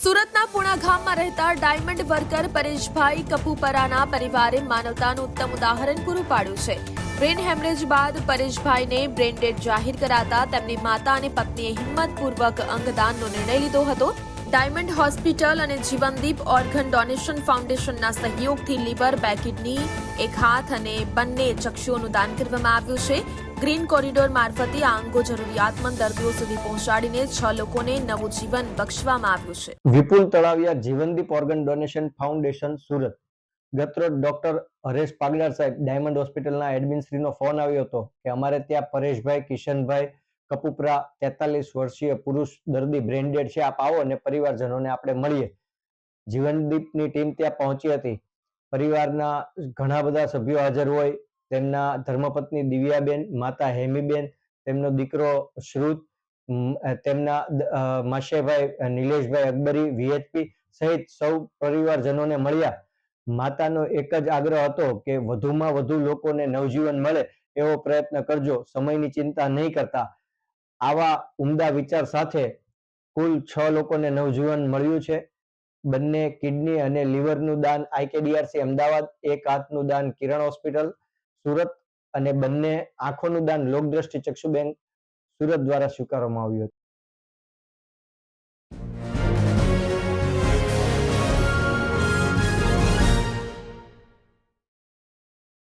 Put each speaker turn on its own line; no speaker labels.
સુરતના પુણા ગામમાં રહેતા ડાયમંડ વર્કર પરેશભાઈ કપુપરાના પરિવારે માનવતાનું ઉત્તમ ઉદાહરણ પૂરું પાડ્યું છે. બ્રેન હેમરેજ બાદ પરેશભાઈને બ્રેન ડેડ જાહેર કરાતા તેમની માતા અને પત્નીએ હિંમતપૂર્વક અંગદાનનો નિર્ણય લીધો હતો. ડાયમંડ હોસ્પિટલ અને જીવનદીપ ઓર્ગન ડોનેશન ફાઉન્ડેશનના સહયોગથી લીવર, બે કિડની, એક હાથ અને બંને ચક્ષુઓનું દાન કરવામાં આવ્યું છે. ગ્રીન કોરિડોર મારફતે આ અંગો જરૂરિયાતમંદ દર્દીઓ સુધી પહોંચાડીને 6 લોકોને નવું જીવન બક્ષવામાં આવ્યું છે.
Vipul Talaviya, Jivandeep organ donation foundation, Surat. ગતરોજ ડોક્ટર હરેશ પાગડાર સાહેબ ડાયમંડ હોસ્પિટલના એડમિન શ્રીનો ફોન આવ્યો હતો કે અમારે ત્યાં પરેશભાઈ કિશનભાઈ કપુપરા 43 વર્ષીય પુરુષ દર્દી બ્રેન્ડેડ છે, આપ આવો અને પરિવારજનોને આપણે મળીએ. જીવનદીપની ટીમ ત્યાં પહોંચી હતી. પરિવારના ઘણા બધા સભ્યો હાજર હોય. તેમના ધર્મપત્ની દિવ્યાબેન, માતા હેમીબેન, તેમનો દીકરો શ્રુત, તેમના માશેભાઈ નિલેશભાઈ અકબરી, વીએચપી સહિત સૌ પરિવારજનોને મળ્યા. માતાનો એક જ આગ્રહ હતો કે વધુમાં વધુ લોકોને નવજીવન મળે એવો પ્રયત્ન કરજો, સમયની ચિંતા નહીં કરતા. આવા ઉમદા વિચાર સાથે કુલ 6 લોકોને નવજીવન મળ્યું છે. બંને કિડની અને લીવરનું દાન IKDRC અમદાવાદ, એક હાથનું દાન કિરણ હોસ્પિટલ સુરત અને બંને આંખોનું દાન લોકદ્રષ્ટિ ચક્ષુ બેંક સુરત દ્વારા સ્વીકારવામાં આવ્યું હતું.